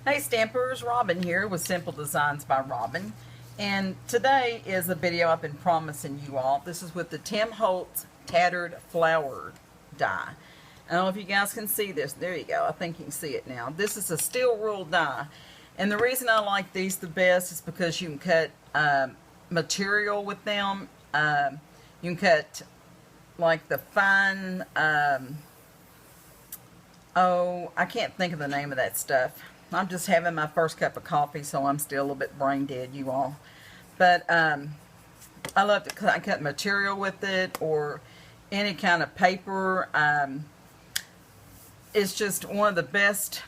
Hey Stampers, Robin here with Simple Designs by Robin. And today is a video I've been promising you all. This is with the Tim Holtz Tattered Flower die. I don't know if you guys can see this. There you go. I think you can see it now. This is a steel rule die. And the reason I like these the best is because you can cut material with them. You can cut like the fine, oh, I can't think of the name of that stuff. I'm just having my first cup of coffee, so I'm still a little bit brain dead, you all. But I love to cut material with it, or any kind of paper. It's just one of the best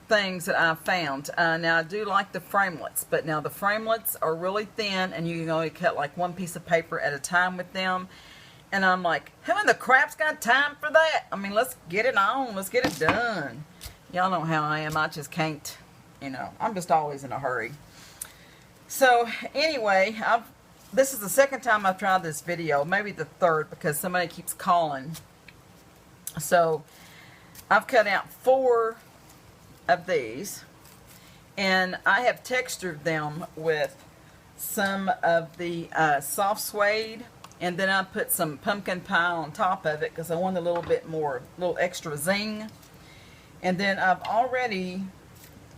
things that I've found. Now I do like the framelets, but now the framelets are really thin, and you can only cut like one piece of paper at a time with them. And I'm like, who in the crap's got time for that? I mean, let's get it on. Let's get it done. Y'all know how I am. I just can't, I'm just always in a hurry. So anyway, this is the second time I've tried this video, maybe the third, because somebody keeps calling. So I've cut out 4 of these, and I have textured them with some of the soft suede, and then I put some pumpkin pie on top of it because I want a little bit more, little extra zing. And then I've already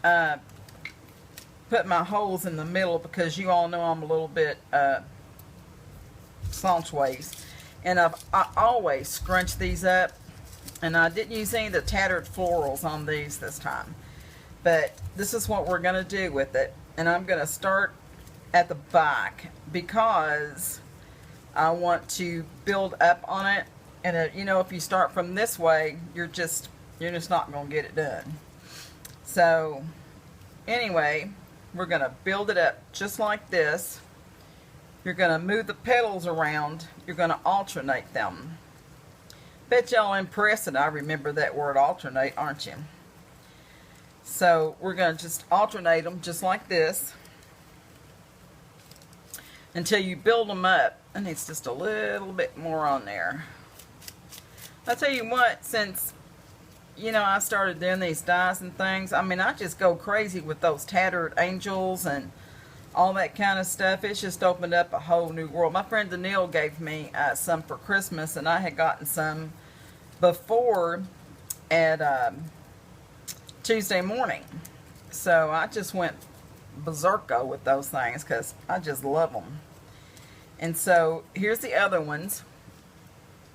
put my holes in the middle because you all know I'm a little bit saltways. And I always scrunch these up. And I didn't use any of the tattered florals on these this time. But this is what we're going to do with it. And I'm going to start at the back because I want to build up on it. And if you start from this way, you're just not going to get it done. So anyway, we're going to build it up just like this. You're going to move the petals around. You're going to alternate them. Bet y'all impressed that I remember that word alternate, aren't you? So we're going to just alternate them just like this until you build them up. And it's just a little bit more on there. I'll tell you what, since I started doing these dies and things, I mean, I just go crazy with those tattered angels and all that kind of stuff. It's just opened up a whole new world. My friend Danielle gave me some for Christmas, and I had gotten some before at Tuesday morning. So I just went berserko with those things because I just love them. And so here's the other ones.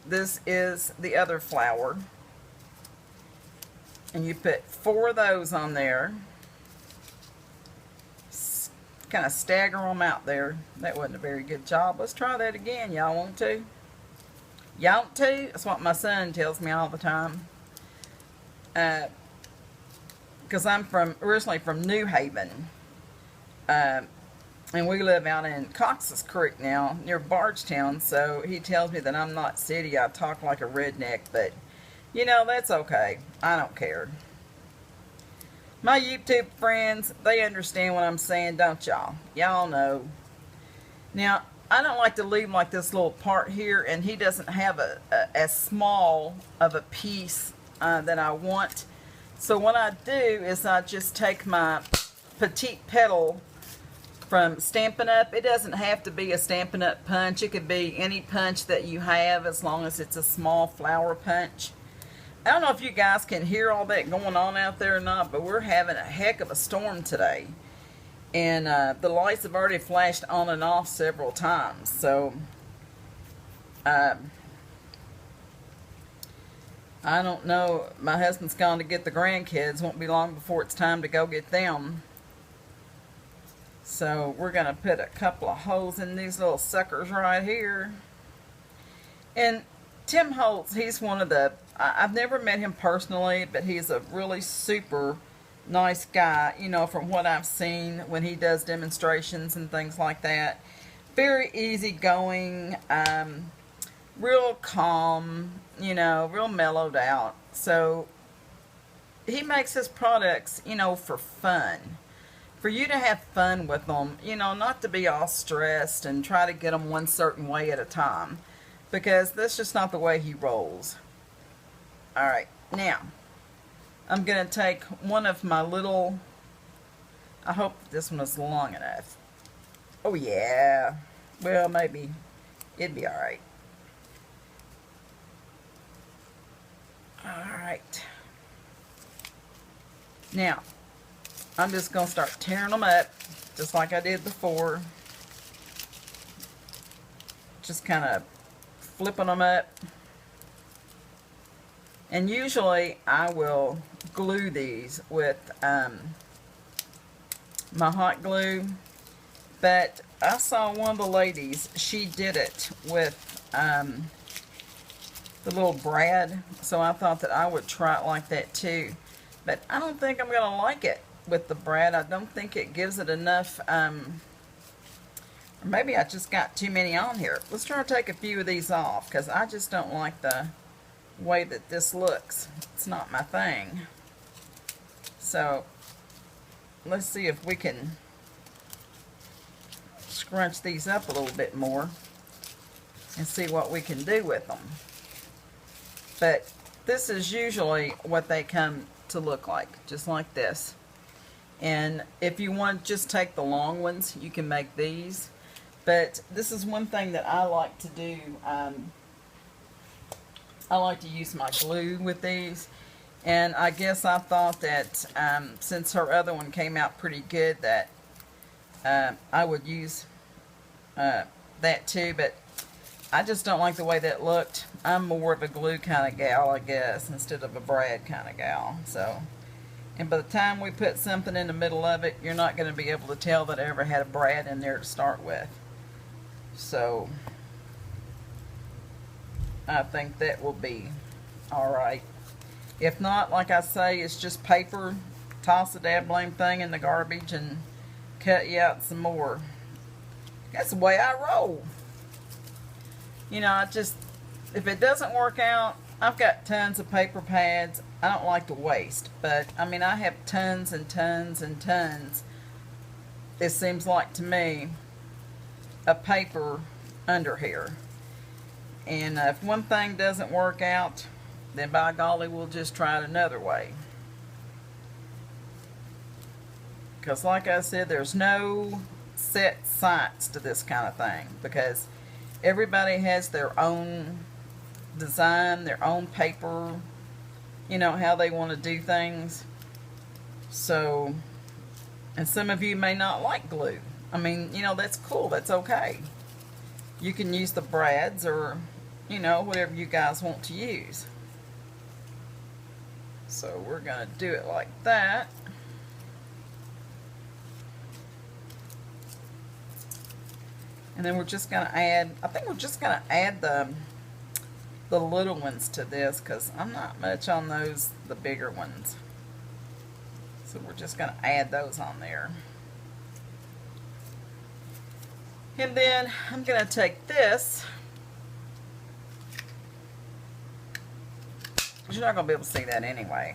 This is the other flower. And you put 4 of those on there. Kind of stagger them out there. That wasn't a very good job. Let's try that again. Y'all want to? Y'all want to? That's what my son tells me all the time. Because I'm originally from New Haven. And we live out in Cox's Creek now, near Bardstown. So he tells me that I'm not city. I talk like a redneck, but that's okay. I don't care. My YouTube friends, they understand what I'm saying, don't y'all? Y'all know. Now, I don't like to leave like this little part here, and he doesn't have as small of a piece that I want. So what I do is I just take my petite petal from Stampin' Up. It doesn't have to be a Stampin' Up punch. It could be any punch that you have as long as it's a small flower punch. I don't know if you guys can hear all that going on out there or not, but we're having a heck of a storm today. And the lights have already flashed on and off several times. So, I don't know. My husband's gone to get the grandkids. Won't be long before it's time to go get them. So, we're going to put a couple of holes in these little suckers right here. And Tim Holtz, he's one of the, I've never met him personally, but he's a really super nice guy, from what I've seen when he does demonstrations and things like that. Very easygoing, real calm, real mellowed out. So he makes his products, for fun. For you to have fun with them, not to be all stressed and try to get them one certain way at a time. Because that's just not the way he rolls. Alright, now I'm going to take one of my little I hope this one is long enough. Oh yeah. Well, maybe it'd be alright. Alright. Now, I'm just going to start tearing them up, just like I did before. Just kind of flipping them up. And usually I will glue these with my hot glue. But I saw one of the ladies, she did it with the little brad. So I thought that I would try it like that too. But I don't think I'm going to like it with the brad. I don't think it gives it enough, or maybe I just got too many on here. Let's try to take a few of these off, because I just don't like the way that this looks. It's not my thing. So let's see if we can scrunch these up a little bit more and see what we can do with them. But this is usually what they come to look like, just like this. And if you want to just take the long ones, you can make these. But this is one thing that I like to do. I like to use my glue with these. And I guess I thought that since her other one came out pretty good, that I would use that too. But I just don't like the way that looked. I'm more of a glue kind of gal, I guess, instead of a brad kind of gal. So, and by the time we put something in the middle of it, you're not going to be able to tell that I ever had a brad in there to start with. So, I think that will be alright. If not, like I say, it's just paper. Toss the dab blame thing in the garbage and cut you out some more. That's the way I roll. You know, if it doesn't work out, I've got tons of paper pads. I don't like to waste, but I mean, I have tons and tons and tons, it seems like to me, of paper under here. And if one thing doesn't work out, then by golly, we'll just try it another way. Because like I said, there's no set science to this kind of thing, because everybody has their own design, their own paper, you know, how they want to do things. So, and some of you may not like glue. I mean, you know, that's cool, that's okay. You can use the brads or, you know, whatever you guys want to use. So we're going to do it like that. And then we're just going to add, I think we're just going to add the little ones to this, because I'm not much on those, the bigger ones. So we're just going to add those on there. And then I'm going to take this. You're not going to be able to see that anyway,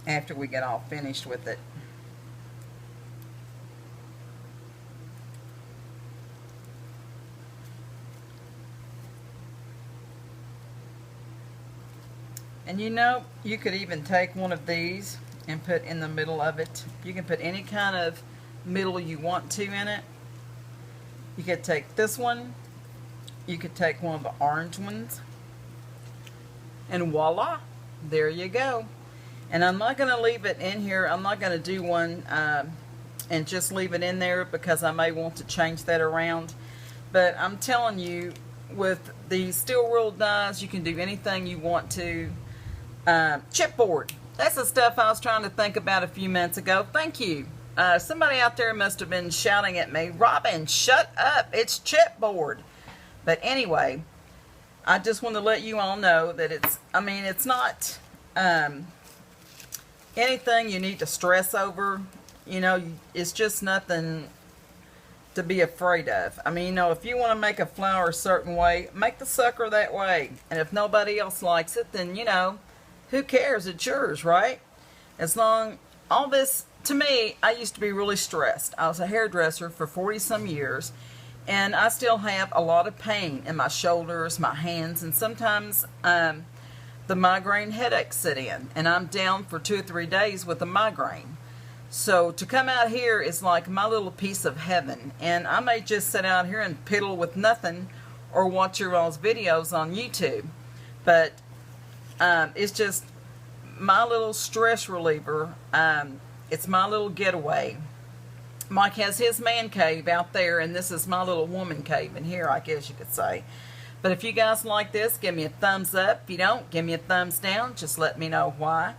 after we get all finished with it. And you know, you could even take one of these and put in the middle of it. You can put any kind of middle you want to in it. You could take this one. You could take one of the orange ones. And voila, there you go. And I'm not going to leave it in here. I'm not going to do one and just leave it in there, because I may want to change that around. But I'm telling you, with the steel ruled dies, you can do anything you want to. Chipboard. That's the stuff I was trying to think about a few minutes ago. Thank you. Somebody out there must have been shouting at me, Robin, shut up. It's chipboard. But anyway, I just want to let you all know that it's, I mean, it's not anything you need to stress over. You know, it's just nothing to be afraid of. I mean, you know, if you want to make a flower a certain way, make the sucker that way. And if nobody else likes it, then, you know, who cares? It's yours, right? As long, all this, to me, I used to be really stressed. I was a hairdresser for 40-some years, and I still have a lot of pain in my shoulders, my hands, and sometimes the migraine headache set in, and I'm down for 2 or 3 days with a migraine. So to come out here is like my little piece of heaven, and I may just sit out here and piddle with nothing or watch your all's videos on YouTube, but it's just my little stress reliever. It's my little getaway. Mike has his man cave out there, and this is my little woman cave in here, I guess you could say. But if you guys like this, give me a thumbs up. If you don't, give me a thumbs down. Just let me know why.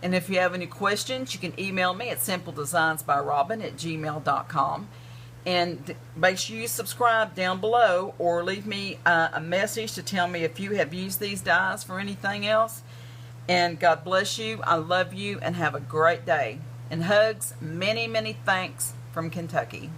And if you have any questions, you can email me at simpledesignsbyrobin@gmail.com. And make sure you subscribe down below, or leave me a message to tell me if you have used these dies for anything else. And God bless you. I love you, and have a great day. And hugs, many, many thanks from Kentucky.